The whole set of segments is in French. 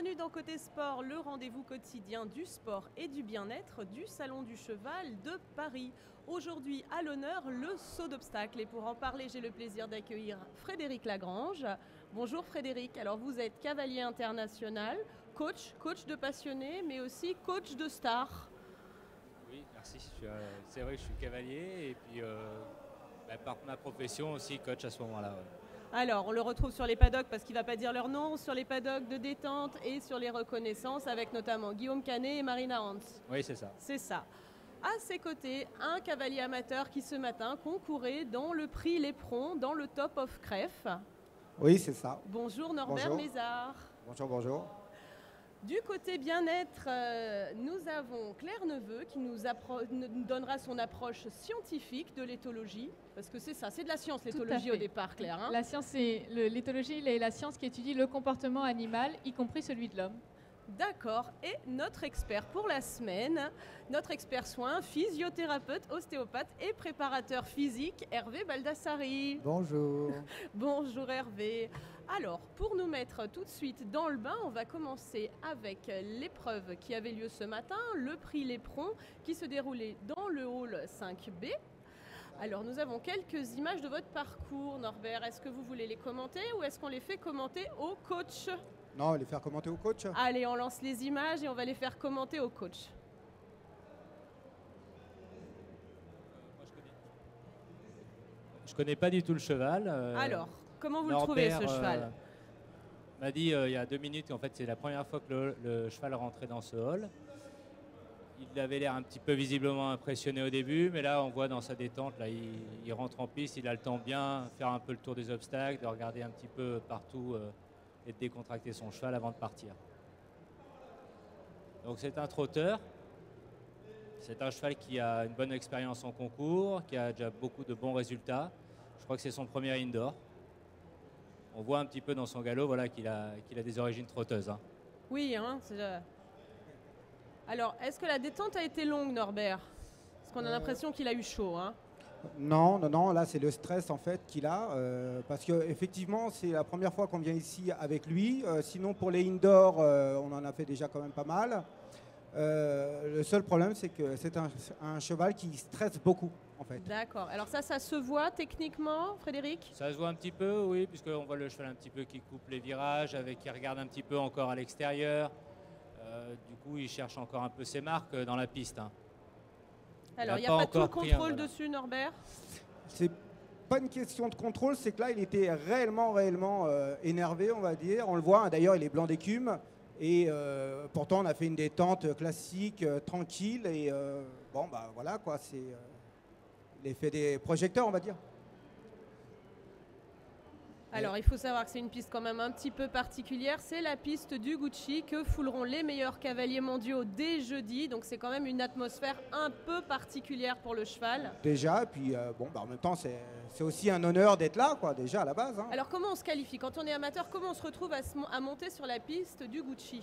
Bienvenue dans Côté Sport, le rendez-vous quotidien du sport et du bien-être du Salon du Cheval de Paris. Aujourd'hui, à l'honneur, le saut d'obstacle. Et pour en parler, j'ai le plaisir d'accueillir Frédéric Lagrange. Bonjour Frédéric, alors vous êtes cavalier international, coach de passionnés, mais aussi coach de stars. Oui, merci. C'est vrai que je suis cavalier et puis par ma profession aussi coach à ce moment-là. Ouais. Alors, on le retrouve sur les paddocks parce qu'il ne va pas dire leur nom, sur les paddocks de détente et sur les reconnaissances avec notamment Guillaume Canet et Marina Hans. Oui, c'est ça. C'est ça. À ses côtés, un cavalier amateur qui ce matin concourait dans le prix Léperon, dans le Top of Cref. Oui, c'est ça. Bonjour Norbert Mézard. Bonjour, bonjour. Du côté bien-être, nous avons Claire Neveu qui nous donnera son approche scientifique de l'éthologie. Parce que c'est ça, c'est de la science l'éthologie au départ, Claire. Hein. La science, l'éthologie est la science qui étudie le comportement animal, y compris celui de l'homme. D'accord. Et notre expert pour la semaine, notre expert soin, physiothérapeute, ostéopathe et préparateur physique, Hervé Baldassari. Bonjour. Bonjour Hervé. Alors, pour nous mettre tout de suite dans le bain, on va commencer avec l'épreuve qui avait lieu ce matin, le prix Léperon, qui se déroulait dans le hall 5B. Alors, nous avons quelques images de votre parcours, Norbert. Est-ce que vous voulez les commenter ou est-ce qu'on les fait commenter au coach ? Non, les faire commenter au coach. Allez, on lance les images et on va les faire commenter au coach. Je connais pas du tout le cheval. Alors, comment vous Norbert, le trouvez ce cheval m'a dit il y a 2 minutes qu'en fait c'est la première fois que le cheval rentrait dans ce hall. Il avait l'air un petit peu visiblement impressionné au début, mais là on voit dans sa détente, là il rentre en piste, il a le temps bien de faire un peu le tour des obstacles, de regarder un petit peu partout et de décontracter son cheval avant de partir. Donc c'est un trotteur, c'est un cheval qui a une bonne expérience en concours, qui a déjà beaucoup de bons résultats. Je crois que c'est son premier indoor. On voit un petit peu dans son galop voilà, qu'il a des origines trotteuses. Hein. Oui, hein, Alors, est-ce que la détente a été longue, Norbert ? Parce qu'on a l'impression qu'il a eu chaud. Hein. Non, là c'est le stress en fait qu'il a, parce qu'effectivement c'est la première fois qu'on vient ici avec lui, sinon pour les indoors on en a fait déjà quand même pas mal. Le seul problème c'est que c'est un cheval qui stresse beaucoup en fait. D'accord, alors ça se voit techniquement, Frédéric ? Ça se voit un petit peu, oui, puisqu'on voit le cheval un petit peu qui coupe les virages, qui regarde un petit peu encore à l'extérieur. Du coup il cherche encore un peu ses marques dans la piste. Hein. Alors, il n'y a pas tout le contrôle dessus, Norbert ? C'est pas une question de contrôle, c'est que là, il était réellement énervé, on va dire. On le voit, hein, d'ailleurs, il est blanc d'écume. Et pourtant, on a fait une détente classique, tranquille. Et voilà, quoi. C'est l'effet des projecteurs, on va dire. Alors, il faut savoir que c'est une piste quand même un petit peu particulière. C'est la piste du Gucci que fouleront les meilleurs cavaliers mondiaux dès jeudi. Donc, c'est quand même une atmosphère un peu particulière pour le cheval. Déjà, puis en même temps, c'est aussi un honneur d'être là, quoi, déjà à la base. Hein. Alors, comment on se qualifie ? Quand on est amateur, comment on se retrouve à monter sur la piste du Gucci ?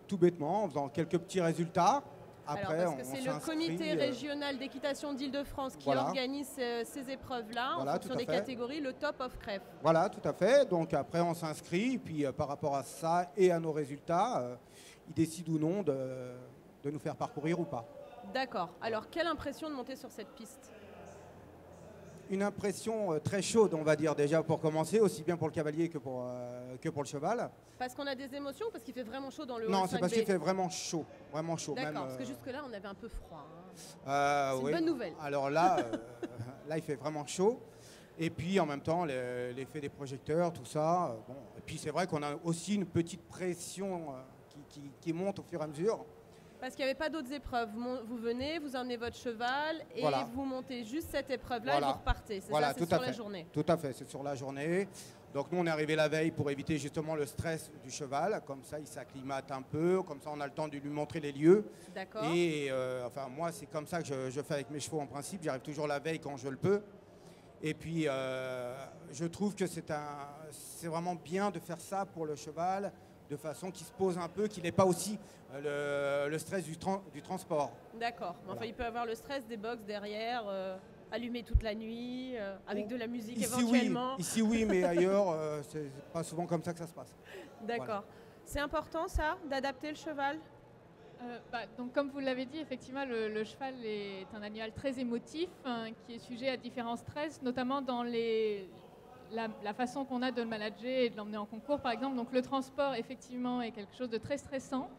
Tout bêtement, en faisant quelques petits résultats. Après, alors, parce que c'est le comité régional d'équitation d'Île-de-France qui organise ces épreuves-là en fonction des catégories, le Top of Cref. Voilà, tout à fait. Donc après, on s'inscrit, puis par rapport à ça et à nos résultats, ils décident ou non de nous faire parcourir ou pas. D'accord. Alors, quelle impression de monter sur cette piste ? Une impression très chaude, on va dire, déjà pour commencer, aussi bien pour le cavalier que pour le cheval. Parce qu'on a des émotions, parce qu'il fait vraiment chaud dans le Non, hall 5B. c'est parce qu'il fait vraiment chaud. Vraiment chaud. D'accord, parce que jusque-là, on avait un peu froid. Hein. C'est une bonne nouvelle. Alors là, là, il fait vraiment chaud. Et puis, en même temps, l'effet des projecteurs, tout ça. Et puis, c'est vrai qu'on a aussi une petite pression qui monte au fur et à mesure. Parce qu'il n'y avait pas d'autres épreuves. Vous venez, vous emmenez votre cheval et vous montez juste cette épreuve-là et vous repartez. C'est ça, c'est sur la journée. Tout à fait, c'est sur la journée. Donc nous, on est arrivé la veille pour éviter justement le stress du cheval. Comme ça, il s'acclimate un peu. Comme ça, on a le temps de lui montrer les lieux. D'accord. Et moi, c'est comme ça que je fais avec mes chevaux en principe. J'arrive toujours la veille quand je le peux. Et puis, je trouve que c'est vraiment bien de faire ça pour le cheval, de façon qu'il se pose un peu, qu'il n'ait pas aussi le stress du transport. D'accord. Voilà. Enfin, il peut avoir le stress des box derrière allumé toute la nuit, avec de la musique Ici, éventuellement. oui. Ici, oui, mais ailleurs, c'est pas souvent comme ça que ça se passe. D'accord. Voilà. C'est important ça, d'adapter le cheval? Donc, comme vous l'avez dit, effectivement, le cheval est un animal très émotif, hein, qui est sujet à différents stress, notamment dans la façon qu'on a de le manager et de l'emmener en concours, par exemple. Donc, le transport, effectivement, est quelque chose de très stressant.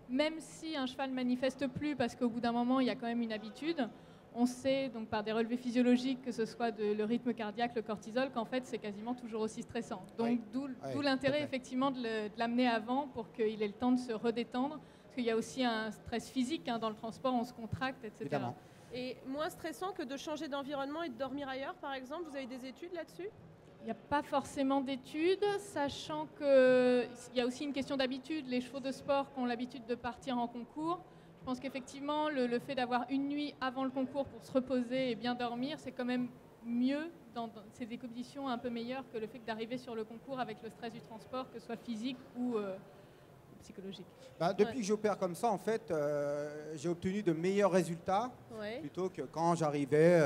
Même si un cheval ne manifeste plus, parce qu'au bout d'un moment, il y a quand même une habitude, on sait, donc par des relevés physiologiques, que ce soit le rythme cardiaque, le cortisol, qu'en fait, c'est quasiment toujours aussi stressant. Donc, Oui. d'où l'intérêt, effectivement, de l'amener avant pour qu'il ait le temps de se redétendre. Parce qu'il y a aussi un stress physique, hein, dans le transport, on se contracte, etc. Évidemment. Et moins stressant que de changer d'environnement et de dormir ailleurs, par exemple? Vous avez des études là-dessus? Il n'y a pas forcément d'études, sachant qu'il y a aussi une question d'habitude. Les chevaux de sport qui ont l'habitude de partir en concours, je pense qu'effectivement, le fait d'avoir une nuit avant le concours pour se reposer et bien dormir, c'est quand même mieux, c'est des conditions un peu meilleures que le fait d'arriver sur le concours avec le stress du transport, que ce soit physique ou psychologique. Depuis que j'opère comme ça, en fait, j'ai obtenu de meilleurs résultats plutôt que quand j'arrivais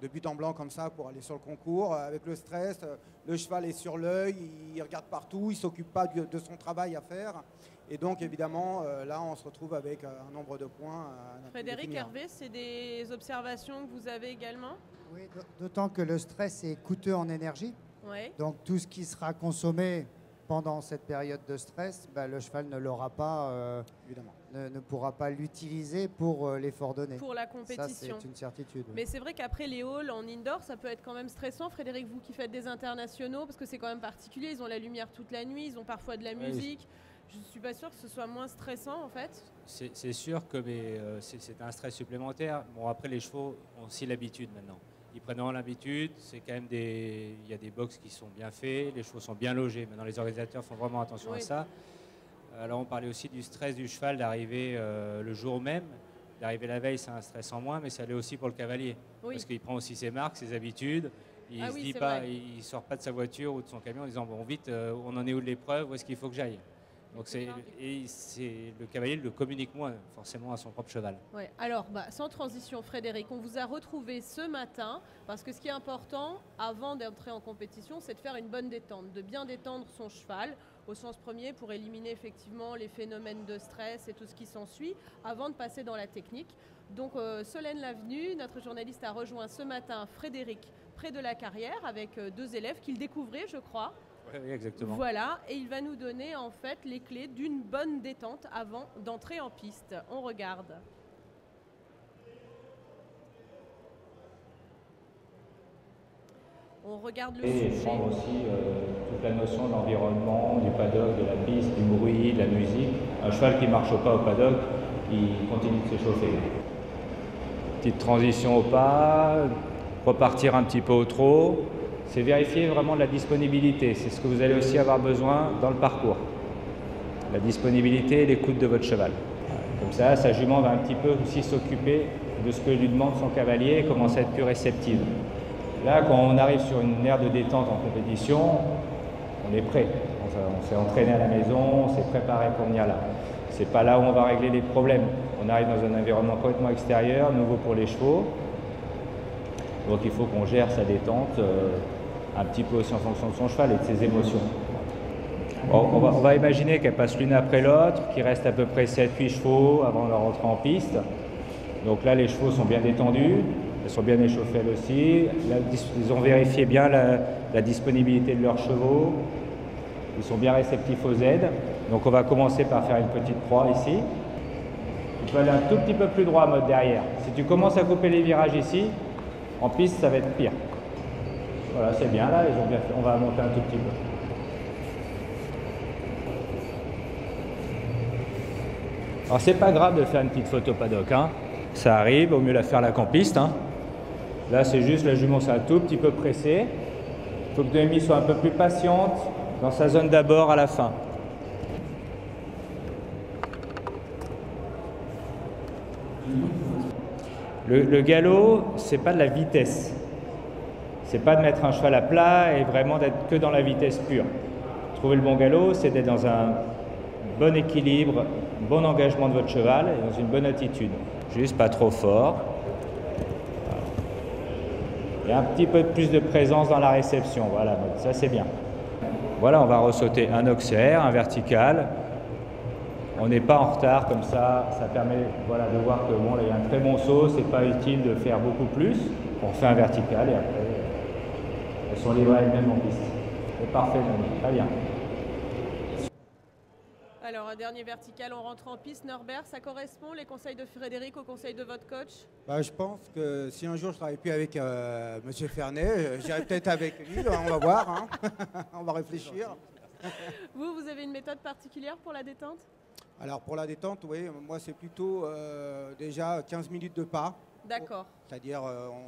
de but en blanc comme ça pour aller sur le concours. Avec le stress, le cheval est sur l'œil, il regarde partout, il ne s'occupe pas de son travail à faire. Et donc, évidemment, là, on se retrouve avec un nombre de points. Frédéric, Hervé, c'est des observations que vous avez également? Oui, d'autant que le stress est coûteux en énergie. Ouais. Donc, tout ce qui sera consommé pendant cette période de stress, le cheval ne l'aura pas, Évidemment. ne pourra pas l'utiliser pour l'effort donné. Pour la compétition. Ça, c'est une certitude. Mais c'est vrai qu'apré les halls en indoor, ça peut être quand même stressant. Frédéric, vous qui faites des internationaux, parce que c'est quand même particulier, ils ont la lumière toute la nuit, ils ont parfois de la musique. Je ne suis pas sûre que ce soit moins stressant en fait. C'est sûr que c'est un stress supplémentaire. Bon, après, les chevaux ont aussi l'habitude maintenant. Ils prennent l'habitude, c'est quand même il y a des box qui sont bien faits, les chevaux sont bien logés. Maintenant, les organisateurs font vraiment attention à ça. Alors, on parlait aussi du stress du cheval d'arriver le jour même. D'arriver la veille, c'est un stress en moins, mais ça l'est aussi pour le cavalier. Oui. Parce qu'il prend aussi ses marques, ses habitudes. Il ne dit pas, il sort pas de sa voiture ou de son camion en disant bon, vite, on en est où de l'épreuve, où est-ce qu'il faut que j'aille? Donc le cavalier le communique moins forcément à son propre cheval. Ouais. Alors, sans transition, Frédéric, on vous a retrouvé ce matin parce que ce qui est important avant d'entrer en compétition, c'est de faire une bonne détente, de bien détendre son cheval au sens premier pour éliminer effectivement les phénomènes de stress et tout ce qui s'ensuit avant de passer dans la technique. Donc Solène Lavenu, notre journaliste, a rejoint ce matin Frédéric près de la carrière avec 2 élèves qu'il découvrait, je crois. Oui, exactement. Voilà, et il va nous donner en fait les clés d'une bonne détente avant d'entrer en piste. On regarde. On regarde le sujet. Et prendre aussi toute la notion de l'environnement, du paddock, de la piste, du bruit, de la musique. Un cheval qui ne marche pas au paddock, il continue de s'échauffer. Petite transition au pas, repartir un petit peu au trot. C'est vérifier vraiment la disponibilité. C'est ce que vous allez aussi avoir besoin dans le parcours. La disponibilité et l'écoute de votre cheval. Comme ça, sa jument va un petit peu aussi s'occuper de ce que lui demande son cavalier et commence à être plus réceptive. Là, quand on arrive sur une aire de détente en compétition, on est prêt. On s'est entraîné à la maison, on s'est préparé pour venir là. C'est pas là où on va régler les problèmes. On arrive dans un environnement complètement extérieur, nouveau pour les chevaux. Donc il faut qu'on gère sa détente un petit peu aussi en fonction de son cheval et de ses émotions. Bon, on va imaginer qu'elle passe l'une après l'autre, qu'il reste à peu près 7-8 chevaux avant de rentrer en piste. Donc là, les chevaux sont bien détendus, elles sont bien échauffées elles aussi. Là, ils ont vérifié bien la disponibilité de leurs chevaux. Ils sont bien réceptifs aux aides. Donc on va commencer par faire une petite croix ici. Tu peux aller un tout petit peu plus droit, mode derrière. Si tu commences à couper les virages ici, en piste, ça va être pire. Voilà, c'est bien là, ils ont bien fait. On va monter un tout petit peu. Alors c'est pas grave de faire une petite photo paddock, hein. Ça arrive, vaut mieux la faire là qu'en piste. Hein. Là c'est juste la jument, c'est un tout petit peu pressé. Il faut que Noémie soit un peu plus patiente dans sa zone d'abord à la fin. Le galop, c'est pas de la vitesse. C'est pas de mettre un cheval à plat et vraiment d'être que dans la vitesse pure. Trouver le bon galop, c'est d'être dans un bon équilibre, bon engagement de votre cheval et dans une bonne attitude. Juste pas trop fort. Et un petit peu plus de présence dans la réception. Voilà, donc ça c'est bien. Voilà, on va ressauter un auxerre, un vertical. On n'est pas en retard comme ça permet voilà, de voir que bon, là, il y a un très bon saut, c'est pas utile de faire beaucoup plus. On fait un vertical et après, elles sont livrées elles-mêmes en piste. C'est parfait, Manu. Très bien. Alors, un dernier vertical, on rentre en piste. Norbert, ça correspond, les conseils de Frédéric, aux conseils de votre coach? Je pense que si un jour je ne travaille plus avec Monsieur Fernet, j'irai peut-être avec lui, on va voir, hein. On va réfléchir. Vous avez une méthode particulière pour la détente? Alors pour la détente, oui, moi c'est plutôt déjà 15 minutes de pas. D'accord. C'est-à-dire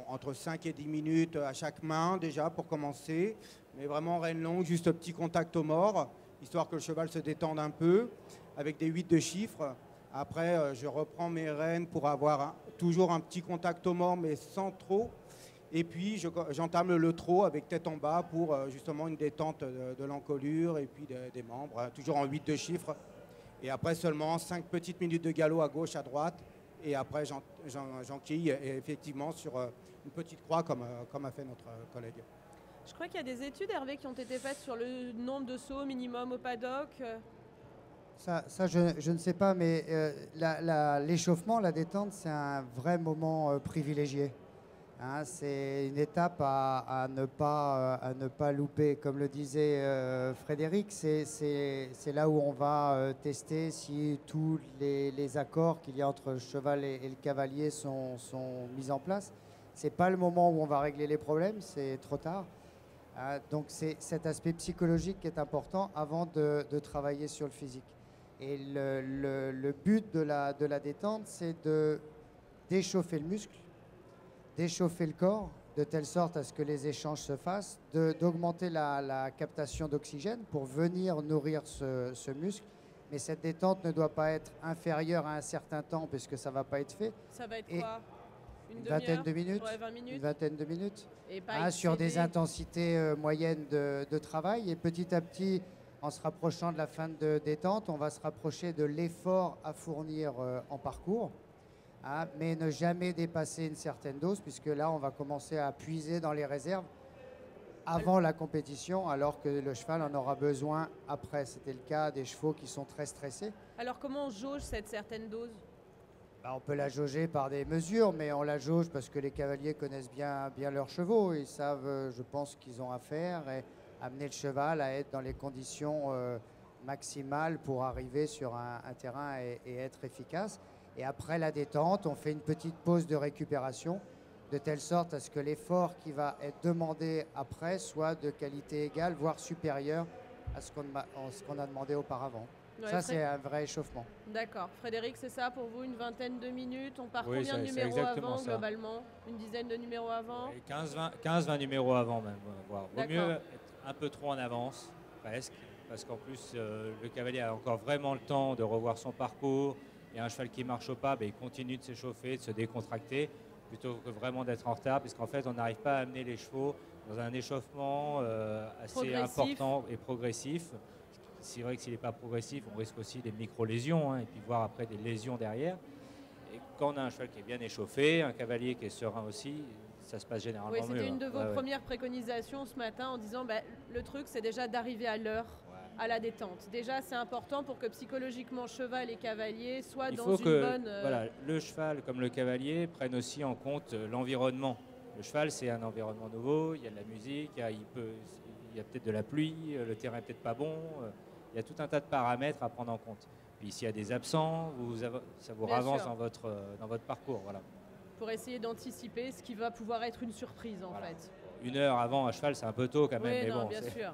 entre 5 et 10 minutes à chaque main déjà pour commencer. Mais vraiment rêne longue, juste petit contact au mort, histoire que le cheval se détende un peu, avec des 8 de chiffres. Après, je reprends mes rênes pour avoir toujours un petit contact au mort, mais sans trop. Et puis, j'entame le trot avec tête en bas pour justement une détente de l'encolure et puis des membres, toujours en 8 de chiffres. Et après, seulement 5 petites minutes de galop à gauche, à droite. Et après, j'enquille effectivement sur une petite croix comme a fait notre collègue. Je crois qu'il y a des études, Hervé, qui ont été faites sur le nombre de sauts minimum au paddock. Ça je ne sais pas, mais l'échauffement, la détente, c'est un vrai moment privilégié. Hein, c'est une étape à ne pas louper. Comme le disait Frédéric, c'est là où on va tester si tous les accords qu'il y a entre le cheval et le cavalier sont mis en place. Ce n'est pas le moment où on va régler les problèmes, c'est trop tard. Donc c'est cet aspect psychologique qui est important avant de travailler sur le physique. Et le but de la détente, c'est d'échauffer le muscle, d'échauffer le corps, de telle sorte à ce que les échanges se fassent, d'augmenter la captation d'oxygène pour venir nourrir ce muscle. Mais cette détente ne doit pas être inférieure à un certain temps, puisque ça ne va pas être fait. Ça va être quoi? Une vingtaine de minutes, ouais, 20 minutes. Une vingtaine de minutes. Et pas sur des intensités moyennes de travail. Et petit à petit, en se rapprochant de la fin de détente, on va se rapprocher de l'effort à fournir en parcours. Mais ne jamais dépasser une certaine dose, puisque là, on va commencer à puiser dans les réserves avant la compétition, alors que le cheval en aura besoin après. C'était le cas des chevaux qui sont très stressés. Alors, comment on jauge cette certaine dose? On peut la jauger par des mesures, mais on la jauge parce que les cavaliers connaissent bien leurs chevaux. Ils savent, je pense, qu'ils ont à faire et amener le cheval à être dans les conditions maximales pour arriver sur un terrain et être efficace. Et après la détente, on fait une petite pause de récupération de telle sorte à ce que l'effort qui va être demandé après soit de qualité égale, voire supérieure à ce qu'on a demandé auparavant. Ouais, ça, c'est un vrai échauffement. D'accord. Frédéric, c'est ça pour vous, une vingtaine de minutes? On part oui, combien de numéros avant, globalement? Une dizaine de numéros avant? 15-20 numéros avant même. Vaut mieux être un peu trop en avance, presque, parce qu'en plus, le cavalier a encore vraiment le temps de revoir son parcours. Et un cheval qui ne marche pas, il continue de s'échauffer, de se décontracter, plutôt que vraiment d'être en retard, puisqu'en fait, on n'arrive pas à amener les chevaux dans un échauffement assez important et progressif. C'est vrai que s'il n'est pas progressif, on risque aussi des micro-lésions, et puis voir après des lésions derrière. Et quand on a un cheval qui est bien échauffé, un cavalier qui est serein aussi, ça se passe généralement mieux. Oui, c'était une de vos premières préconisations ce matin en disant le truc, c'est déjà d'arriver à l'heure à la détente. Déjà, c'est important pour que psychologiquement, cheval et cavalier soient dans une bonne... Voilà, le cheval comme le cavalier prennent aussi en compte l'environnement. Le cheval, c'est un environnement nouveau, il y a de la musique, il y a peut-être de la pluie, le terrain n'est peut-être pas bon. Il y a tout un tas de paramètres à prendre en compte. Puis s'il y a des absents, ça vous avance dans votre parcours. Voilà. Pour essayer d'anticiper ce qui va pouvoir être une surprise en fait. Une heure avant à cheval, c'est un peu tôt quand même. Oui, mais non, bon, bien sûr.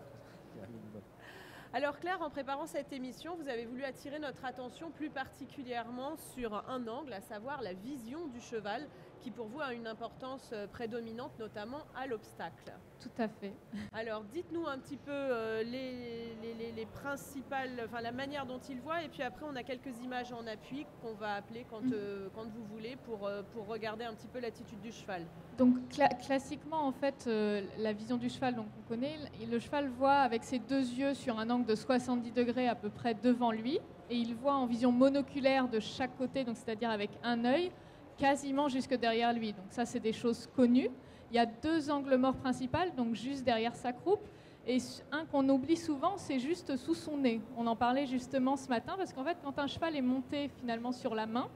Alors Claire, en préparant cette émission, vous avez voulu attirer notre attention plus particulièrement sur un angle, à savoir la vision du cheval, qui pour vous a une importance prédominante, notamment à l'obstacle. Tout à fait. Alors dites-nous un petit peu les principales, enfin la manière dont il voit, et puis après on a quelques images en appui qu'on va appeler quand vous voulez pour regarder un petit peu l'attitude du cheval. Donc classiquement en fait, la vision du cheval, donc on connaît, le cheval voit avec ses deux yeux sur un angle de 70 degrés à peu près devant lui, et il voit en vision monoculaire de chaque côté, donc c'est-à-dire avec un œil, quasiment jusque derrière lui. Donc ça, c'est des choses connues. il y a 2 angles morts principaux, donc juste derrière sa croupe. Et un qu'on oublie souvent, c'est juste sous son nez. On en parlait justement ce matin, parce qu'en fait, quand un cheval est monté finalement sur la main,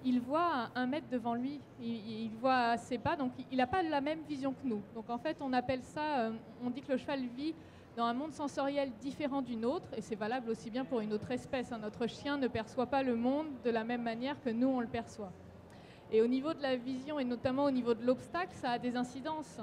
il voit 1 mètre devant lui, il voit assez bas, donc il n'a pas la même vision que nous. Donc en fait, on appelle ça, on dit que le cheval vit dans un monde sensoriel différent du nôtre, et c'est valable aussi bien pour une autre espèce. Notre chien ne perçoit pas le monde de la même manière que nous, on le perçoit. Et au niveau de la vision, et notamment au niveau de l'obstacle, ça a des incidences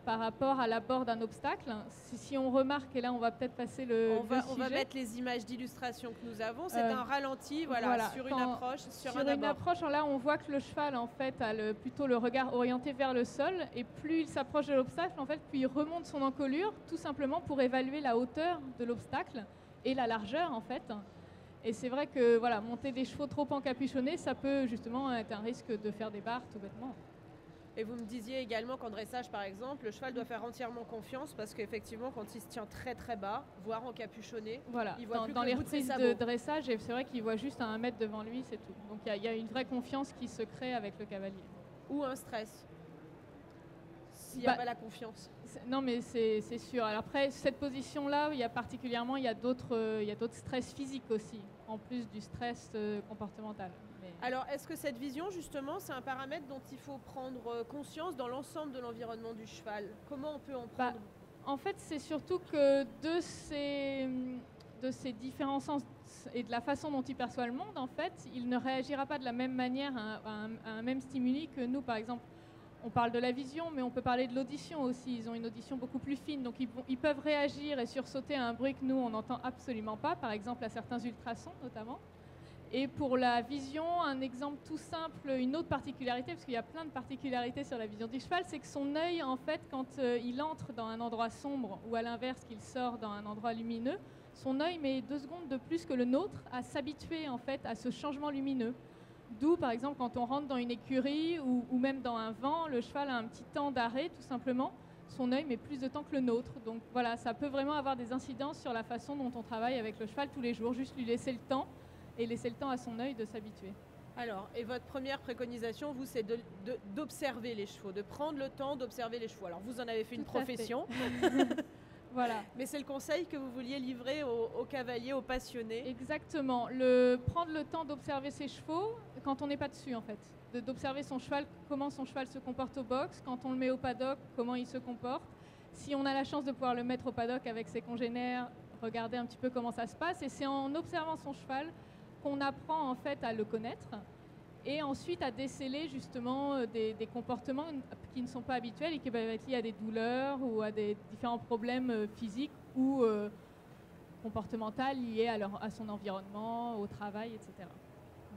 par rapport à l'abord d'un obstacle. Si on remarque, et là on va peut-être passer on va mettre les images d'illustration que nous avons. C'est un ralenti, voilà, sur une approche, sur un abord. Approche, là on voit que le cheval en fait a plutôt le regard orienté vers le sol, et plus il s'approche de l'obstacle, en fait, plus il remonte son encolure, tout simplement pour évaluer la hauteur de l'obstacle et la largeur en fait. Et c'est vrai que voilà, monter des chevaux trop encapuchonnés, ça peut justement être un risque de faire des barres tout bêtement. Et vous me disiez également qu'en dressage, par exemple, le cheval doit faire entièrement confiance parce qu'effectivement, quand il se tient très très bas, voire encapuchonné, voilà, il voit plus dans que les le bout de ses reprises sabots. de dressage, et c'est vrai qu'il voit juste à 1 mètre devant lui, c'est tout. Donc il y a une vraie confiance qui se crée avec le cavalier. Ou un stress, s'il n'y a pas la confiance. Non, mais c'est sûr. Alors après, cette position-là, il y a d'autres stress physiques aussi, en plus du stress comportemental. Alors, est-ce que cette vision, justement, c'est un paramètre dont il faut prendre conscience dans l'ensemble de l'environnement du cheval? Comment on peut en prendre En fait, c'est surtout que de ces différents sens et de la façon dont il perçoit le monde, en fait, il ne réagira pas de la même manière à un même stimuli que nous, par exemple. On parle de la vision, mais on peut parler de l'audition aussi. Ils ont une audition beaucoup plus fine, donc ils peuvent réagir et sursauter à un bruit que nous, on n'entend absolument pas, par exemple à certains ultrasons notamment. Et pour la vision, un exemple tout simple, une autre particularité, parce qu'il y a plein de particularités sur la vision du cheval, c'est que son œil, en fait, quand il entre dans un endroit sombre ou à l'inverse qu'il sort dans un endroit lumineux, son œil met 2 secondes de plus que le nôtre à s'habituer en fait à ce changement lumineux. D'où, par exemple, quand on rentre dans une écurie ou même dans un vent, le cheval a un petit temps d'arrêt, tout simplement. Son œil met plus de temps que le nôtre. Donc voilà, ça peut vraiment avoir des incidences sur la façon dont on travaille avec le cheval tous les jours, juste lui laisser le temps et laisser le temps à son œil de s'habituer. Alors, et votre première préconisation, vous, c'est d'observer les chevaux, de prendre le temps d'observer les chevaux. Alors, vous en avez fait une profession. Voilà. Mais c'est le conseil que vous vouliez livrer aux cavaliers, aux passionnés. Exactement. Prendre le temps d'observer ses chevaux quand on n'est pas dessus, en fait. D'observer son cheval, comment son cheval se comporte au box, quand on le met au paddock, comment il se comporte. Si on a la chance de pouvoir le mettre au paddock avec ses congénères, regarder un petit peu comment ça se passe. Et c'est en observant son cheval qu'on apprend en fait à le connaître et ensuite à déceler justement des comportements qui ne sont pas habituels et qui peuvent être liés à des douleurs ou à des différents problèmes physiques ou comportementaux liés à son environnement, au travail, etc.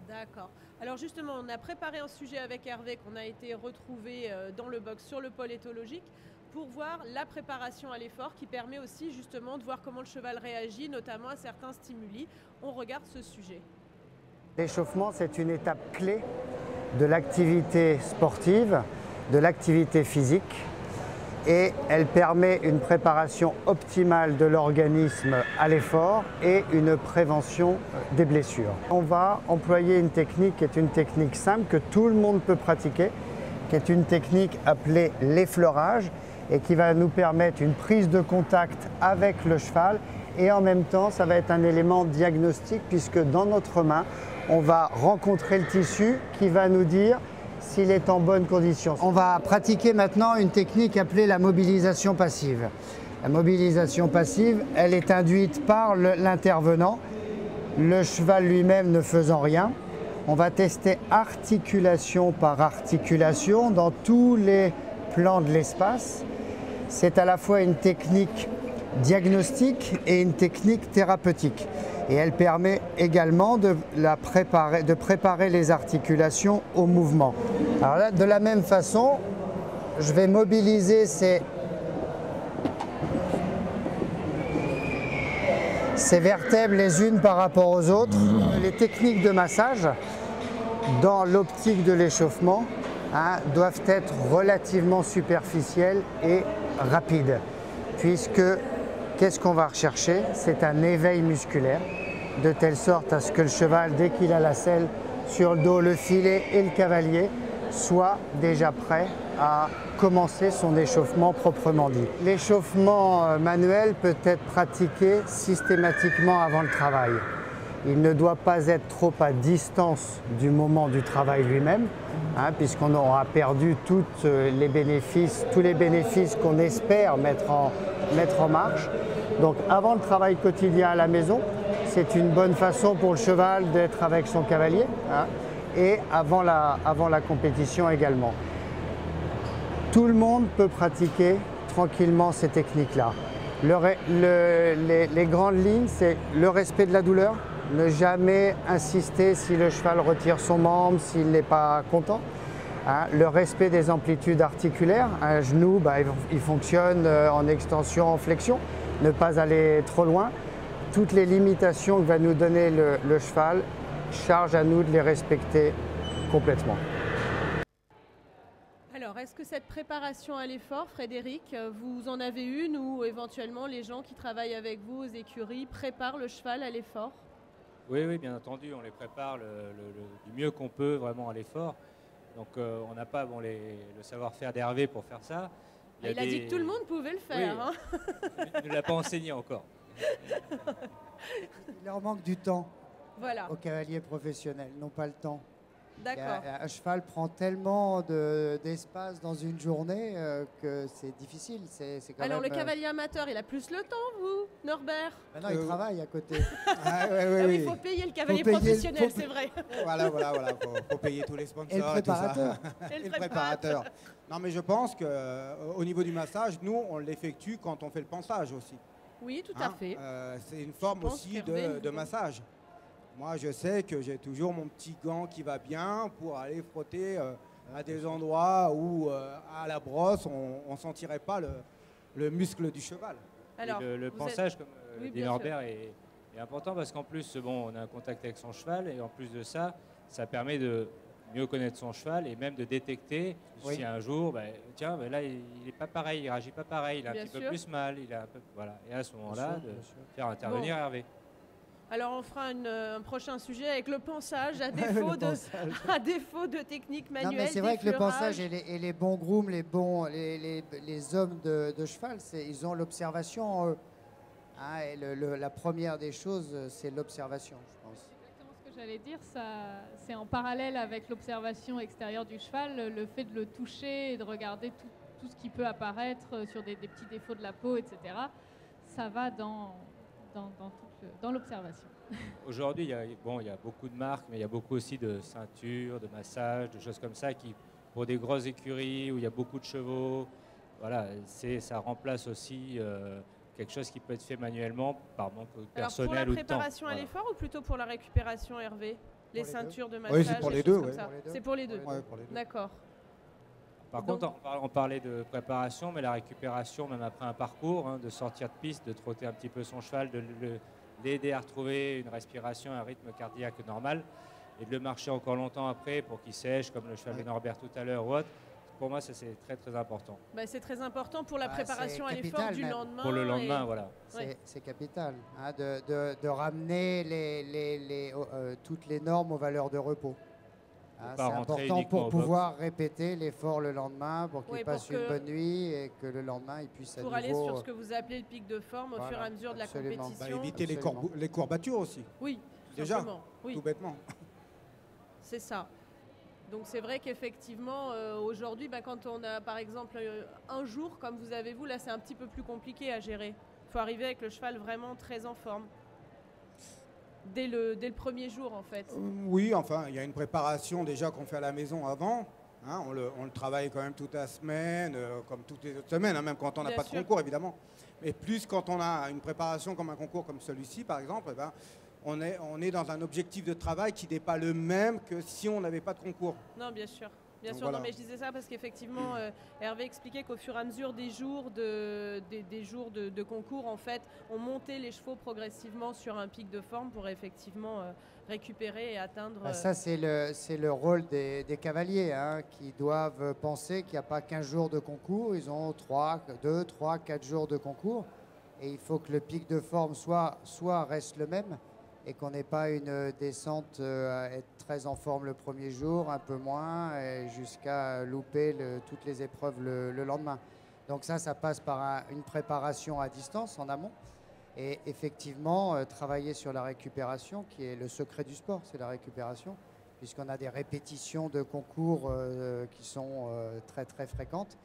D'accord. Alors justement, on a préparé un sujet avec Hervé qu'on a été retrouvé dans le box sur le pôle éthologique pour voir la préparation à l'effort qui permet aussi justement de voir comment le cheval réagit, notamment à certains stimuli. On regarde ce sujet. L'échauffement, c'est une étape clé de l'activité sportive, de l'activité physique, et elle permet une préparation optimale de l'organisme à l'effort et une prévention des blessures. On va employer une technique qui est une technique simple que tout le monde peut pratiquer, qui est une technique appelée l'effleurage et qui va nous permettre une prise de contact avec le cheval, et en même temps ça va être un élément diagnostique puisque dans notre main on va rencontrer le tissu qui va nous dire s'il est en bonne condition. On va pratiquer maintenant une technique appelée la mobilisation passive. La mobilisation passive, elle est induite par l'intervenant, le cheval lui-même ne faisant rien. On va tester articulation par articulation dans tous les plans de l'espace. C'est à la fois une technique diagnostique et une technique thérapeutique. Et elle permet également de préparer les articulations au mouvement. Alors là, de la même façon, je vais mobiliser ces vertèbres les unes par rapport aux autres. Les techniques de massage, dans l'optique de l'échauffement, doivent être relativement superficielles et rapides, puisque qu'est-ce qu'on va rechercher? C'est un éveil musculaire, de telle sorte à ce que le cheval, dès qu'il a la selle sur le dos, le filet et le cavalier, soit déjà prêt à commencer son échauffement proprement dit. L'échauffement manuel peut être pratiqué systématiquement avant le travail. Il ne doit pas être trop à distance du moment du travail lui-même, puisqu'on aura perdu tous les bénéfices qu'on espère mettre en marche. Donc avant le travail quotidien à la maison, c'est une bonne façon pour le cheval d'être avec son cavalier, et avant la compétition également. Tout le monde peut pratiquer tranquillement ces techniques-là. Les grandes lignes, c'est le respect de la douleur, ne jamais insister si le cheval retire son membre, s'il n'est pas content. Le respect des amplitudes articulaires, un genou, il fonctionne en extension, en flexion, ne pas aller trop loin. Toutes les limitations que va nous donner le cheval, charge à nous de les respecter complètement. Alors, est-ce que cette préparation à l'effort, Frédéric, vous en avez une ou éventuellement les gens qui travaillent avec vous aux écuries préparent le cheval à l'effort? Oui, bien entendu, on les prépare du mieux qu'on peut vraiment à l'effort. Donc on n'a pas le savoir-faire d'Hervé pour faire ça. Il a dit que tout le monde pouvait le faire. Oui. Il ne l'a pas enseigné encore. Il leur manque du temps. Voilà. Aux cavaliers professionnels, n'ont pas le temps. D'accord. Un cheval prend tellement d'espace dans une journée que c'est difficile. Alors le cavalier amateur, il a plus le temps, vous, Norbert? Non, il travaille à côté. Il faut payer le cavalier professionnel, c'est vrai. Voilà. Faut payer tous les sponsors. Et le préparateur. Et le préparateur. Non, mais je pense qu'au niveau du massage, nous, on l'effectue quand on fait le pansage aussi. Oui, tout à fait. C'est une forme aussi de massage. Moi, je sais que j'ai toujours mon petit gant qui va bien pour aller frotter à des endroits où, à la brosse, on ne sentirait pas le muscle du cheval. Alors, le pansage, comme dit Norbert, est important parce qu'en plus, on a un contact avec son cheval et en plus de ça, ça permet de mieux connaître son cheval et même de détecter si un jour, là, il n'est pas pareil, il ne réagit pas pareil, il a un petit peu plus mal, voilà. Et à ce moment-là, de faire intervenir Hervé. Alors on fera un prochain sujet avec le pansage à défaut, à défaut de technique manuelle. Non, mais c'est vrai que le pansage et les bons grooms, les hommes de cheval, ils ont l'observation en eux. Et la première des choses, c'est l'observation, je pense. C'est exactement ce que j'allais dire. C'est en parallèle avec l'observation extérieure du cheval, le fait de le toucher et de regarder tout ce qui peut apparaître sur des petits défauts de la peau, etc. Ça va dans l'observation. Aujourd'hui, il y a beaucoup de marques, mais il y a beaucoup aussi de ceintures, de massages, de choses comme ça qui, pour des grosses écuries où il y a beaucoup de chevaux, voilà, ça remplace aussi quelque chose qui peut être fait manuellement par manque personnel ou de temps. Pour la préparation à l'effort ou plutôt pour la récupération, Hervé? Les ceintures de massage? Oui, c'est pour les deux. C'est pour les deux. D'accord. Par contre, on parlait de préparation, mais la récupération, même après un parcours, de sortir de piste, de trotter un petit peu son cheval, de l'aider à retrouver une respiration, un rythme cardiaque normal, et de le marcher encore longtemps après pour qu'il sèche, comme le cheval de Norbert tout à l'heure ou autre. Pour moi, ça c'est très très important. C'est très important pour la préparation à l'effort du lendemain. Pour le lendemain, voilà. C'est capital de ramener toutes les normes aux valeurs de repos. C'est important pour pouvoir répéter l'effort le lendemain, pour qu'il passe une bonne nuit et que le lendemain il puisse à nouveau... Pour aller sur ce que vous appelez le pic de forme au fur et à mesure de la compétition. Éviter les courbatures aussi. Oui, déjà, oui. Tout bêtement. C'est ça. Donc c'est vrai qu'effectivement, aujourd'hui, quand on a par exemple un jour, comme vous avez vous, là c'est un petit peu plus compliqué à gérer. Il faut arriver avec le cheval vraiment très en forme. Dès le premier jour, en fait. Oui, enfin, il y a une préparation déjà qu'on fait à la maison avant. On le travaille quand même toute la semaine, comme toutes les autres semaines, même quand on n'a pas de concours, évidemment. Mais plus quand on a une préparation comme un concours comme celui-ci, par exemple, on est dans un objectif de travail qui n'est pas le même que si on n'avait pas de concours. Non, bien sûr. Bien sûr, voilà. Non, mais je disais ça parce qu'effectivement, Hervé expliquait qu'au fur et à mesure des jours de concours, en fait, on montait les chevaux progressivement sur un pic de forme pour effectivement récupérer et atteindre... Ça, c'est le rôle des cavaliers qui doivent penser qu'il n'y a pas 15 jours de concours, ils ont 2, 3, 4 jours de concours et il faut que le pic de forme soit reste le même, et qu'on n'ait pas une descente à être très en forme le premier jour, un peu moins, et jusqu'à louper toutes les épreuves le lendemain. Donc ça passe par une préparation à distance, en amont, et effectivement, travailler sur la récupération, qui est le secret du sport, c'est la récupération, puisqu'on a des répétitions de concours qui sont très très fréquentes,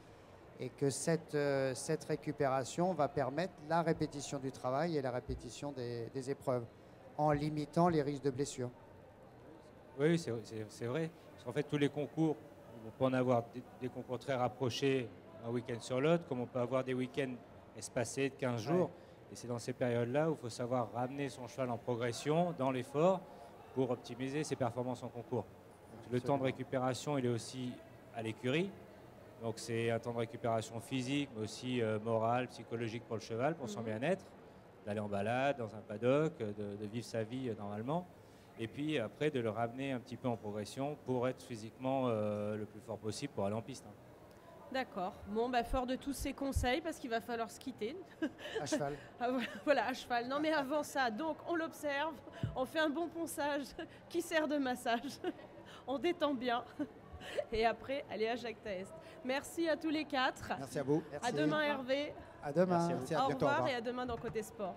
et que cette récupération va permettre la répétition du travail et la répétition des épreuves, en limitant les risques de blessures. Oui, c'est vrai. Parce qu'en fait, tous les concours, on peut en avoir des concours très rapprochés un week-end sur l'autre, comme on peut avoir des week-ends espacés de 15 jours. Et c'est dans ces périodes-là où il faut savoir ramener son cheval en progression dans l'effort pour optimiser ses performances en concours. Donc, le temps de récupération, il est aussi à l'écurie. Donc c'est un temps de récupération physique, mais aussi moral, psychologique pour le cheval, pour son bien-être, d'aller en balade, dans un paddock, de vivre sa vie normalement. Et puis après, de le ramener un petit peu en progression pour être physiquement le plus fort possible pour aller en piste. D'accord. Bon, bah, fort de tous ces conseils, parce qu'il va falloir se quitter. À cheval. Voilà, à cheval. Non, mais avant ça, donc, on l'observe, on fait un bon ponçage qui sert de massage, on détend bien. Et après, allez à Jacques Taest. Merci à tous les quatre. Merci à vous. À demain, Hervé. À demain. Merci, à Au bientôt. revoir et à demain dans Côté Sport.